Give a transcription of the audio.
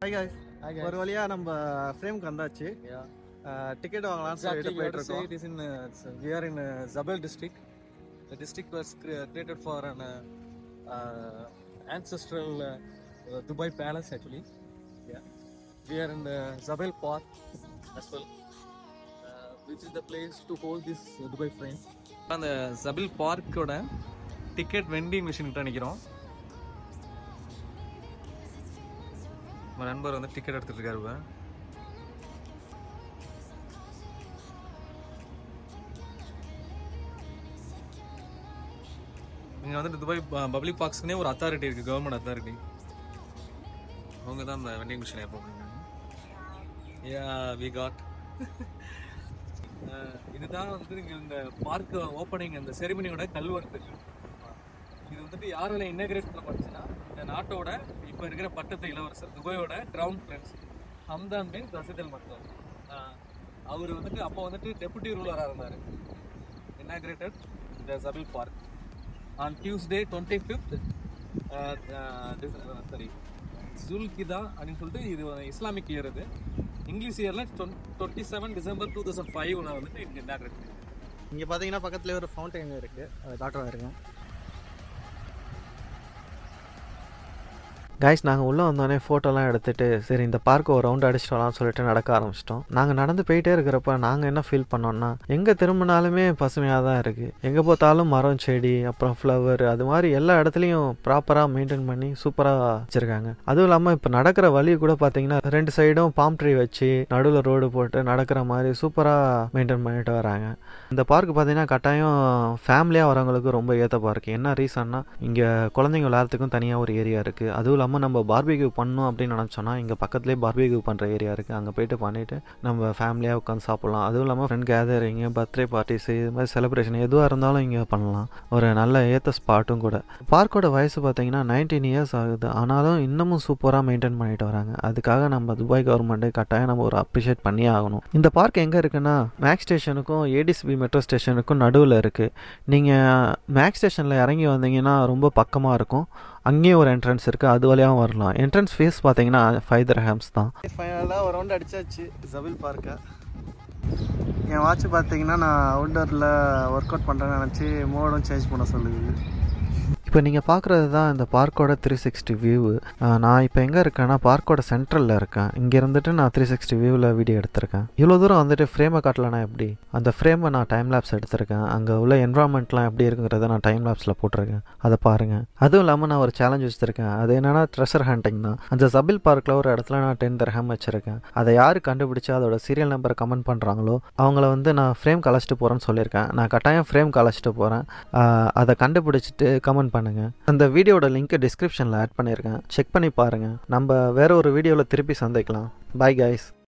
Hi guys. Hi guys. ஒரு வழியா நம்ம ஃப்ரேம்க்கு வந்தாச்சு. Yeah. டிக்கெட் வாங்கலாம் Exactly. சொல்லிட்டு போயிட்டு இருக்கோம். It is in we are in Zabel district. The district was created for an ancestral Dubai palace actually. Yeah. We are in the Zabel Park as well, which is the place to hold this Dubai frame. அந்த Zabel Park ஓட ticket vending machine கிட்ட நிக்கிறோம். நம்ம நண்பர் வந்து ticket எடுத்துட்டு இருக்காரு. இங்கே வந்துட்டு துபாய் பப்ளிக் பார்க்ஸ்க்குனே ஒரு அத்தாரிட்டி இருக்குது, கவர்மெண்ட் அத்தாரிட்டி. அவங்க தான் அந்த வெண்டிங் மிஷினை எப்போ வி காட் இதுதான் வந்துட்டு இங்கே இந்த பார்க் ஓப்பனிங் அந்த செரிமனியோட கல்வெட்டு. இது வந்துட்டு யாரால இன்னகிரேட் பண்ணப்பட்டுச்சுன்னா இந்த நாட்டோட இப்போ இருக்கிற பட்டத்து இளவரசர் துபாயோட கிரவுன் பிரின்ஸ் ஹம்தான் பின் ரஷீத் அல் மக்தூம். அவர் வந்துட்டு அப்போ வந்துட்டு டெபுட்டி ரூலராக இருந்தார். இன்னகிரேட்டட் த ஜபல் park on Tuesday 25th Zulkida அப்படின்னு சொல்லிட்டு இது இஸ்லாமிக் இயர். இது இங்கிலீஷ் இயர்ல 27 டிசம்பர் 2005 வந்துட்டு இங்கே இன்னகிரேட். இங்கே பார்த்தீங்கன்னா பக்கத்துலேயே ஒரு ஃபவுண்டைன் இருக்குது, அதை காட்டுறதா இருக்கேன். கைஸ், நாங்கள் உள்ளே வந்தோடனே ஃபோட்டோலாம் எடுத்துகிட்டு சரி இந்த பார்க்கு ஒரு ரவுண்ட் அடிச்சுட்டு வரலாம்னு சொல்லிட்டு நடக்க ஆரம்பிச்சிட்டோம். நாங்கள் நடந்து போயிட்டே இருக்கிறப்ப நாங்கள் என்ன ஃபீல் பண்ணோம்னா, எங்கே திரும்பினாலுமே பசுமையாக தான் இருக்குது. எங்கே பார்த்தாலும் மரம் செடி அப்புறம் ஃப்ளவர் அது மாதிரி எல்லா இடத்துலையும் ப்ராப்பராக மெயின்டைன் பண்ணி சூப்பராக வச்சுருக்காங்க. அதுவும் இல்லாமல் இப்போ நடக்கிற வழி கூட பார்த்தீங்கன்னா 2 சைடும் பாம் ட்ரீ வச்சு நடுவில் ரோடு போட்டு நடக்கிற மாதிரி சூப்பராக மெயின்டைன் பண்ணிட்டு வராங்க. இந்த பார்க் பார்த்தீங்கன்னா கட்டாயம் ஃபேமிலியாக வரவங்களுக்கு ரொம்ப ஏற்ற பார்க். என்ன ரீசன்னா இங்கே குழந்தைங்க விளையாடுறதுக்கும் தனியாக ஒரு ஏரியா இருக்குது. அதுவும் நம்ம பார்பிக்யூ பண்ணணும் அப்படின்னு நினச்சோன்னா இங்கே பக்கத்துலேயே பார்பிக்யூ பண்ணுற ஏரியா இருக்குது. அங்கே போயிட்டு பண்ணிவிட்டு நம்ம ஃபேமிலியாக உட்காந்து சாப்பிட்லாம். அதுவும் இல்லாமல் ஃப்ரெண்ட் கேதரிங்கு பர்த்டே பார்ட்டிஸு இது மாதிரி செலிப்ரேஷன் எதுவாக இருந்தாலும் இங்கே பண்ணலாம். ஒரு நல்ல ஏற்ற ஸ்பாட்டும் கூட. பார்க்கோட வயசு பார்த்தீங்கன்னா 19 இயர்ஸ் ஆகுது. ஆனாலும் இன்னமும் சூப்பராக மெயின்டைன் பண்ணிட்டு வராங்க. அதுக்காக நம்ம துபாய் கவர்மெண்ட்டு கட்டாயம் நம்ம ஒரு அப்ரிஷியேட் பண்ணியே ஆகணும். இந்த பார்க் எங்கே இருக்குன்னா மேக்ஸ் ஸ்டேஷனுக்கும் ஏடிசிபி மெட்ரோ ஸ்டேஷனுக்கும் நடுவில் இருக்குது. நீங்கள் மேக்ஸ் ஸ்டேஷனில் இறங்கி வந்தீங்கன்னா ரொம்ப பக்கமாக இருக்கும். அங்கேயும் ஒரு என்ட்ரன்ஸ் இருக்குது, அது வழியாகவும் வரலாம். என்ட்ரன்ஸ் ஃபீஸ் பார்த்தீங்கன்னா 5 dirhams தான். ஃபைனலாக ஒரு ரவுண்ட் அடிச்சாச்சு ஜபல் பார்க்கை. என் வாட்ச் பார்த்தீங்கன்னா நான் அவுட்டோரில் ஒர்க் அவுட் பண்ணுறேன்னு நினச்சி மோடும் சேஞ்ச் பண்ண சொல்லுது. இப்போ நீங்கள் பார்க்குறது தான் இந்த பார்க்கோட 360 வியூ. நான் இப்போ எங்கே இருக்கேன்னா பார்க்கோட சென்ட்ரலில் இருக்கேன். இங்கே இருந்துட்டு நான் 360 வியூவில் வீடியோ எடுத்திருக்கேன். இவ்வளோ தூரம் வந்துட்டு ஃப்ரேமை காட்டலனா எப்படி, அந்த ஃப்ரேமை நான் டைம் லேப்ஸ் எடுத்திருக்கேன். அங்கே உள்ள என்வரான்மெண்ட்லாம் எப்படி இருக்குங்கிறத நான் டைம் லேப்ஸில் போட்டிருக்கேன், அதை பாருங்கள். அதுவும் இல்லாமல் நான் ஒரு சேலஞ்ச் வச்சுருக்கேன். அது என்னென்னா ட்ரெஷர் ஹண்டிங் தான். அந்த ஜபல் பார்க்கில் ஒரு இடத்துல நான் 10 dirham வச்சுருக்கேன். அதை யார் கண்டுபிடிச்சி அதோட சீரியல் நம்பரை கமெண்ட் பண்ணுறாங்களோ அவங்கள வந்து நான் ஃப்ரேம் கலைச்சிட்டு போகிறேன்னு சொல்லியிருக்கேன். நான் கட்டாயம் ஃப்ரேம் கலைச்சிட்டு போகிறேன். அதை கண்டுபிடிச்சிட்டு கமெண்ட் பண்ணுங்க. அந்த வீடியோட லிங்க் டிஸ்கிரிப்ஷனில் ஆட் பண்ணியிருக்கேன், செக் பண்ணி பாருங்கள். நம்ம வேற ஒரு வீடியோவில் திருப்பி சந்திக்கலாம். Bye guys.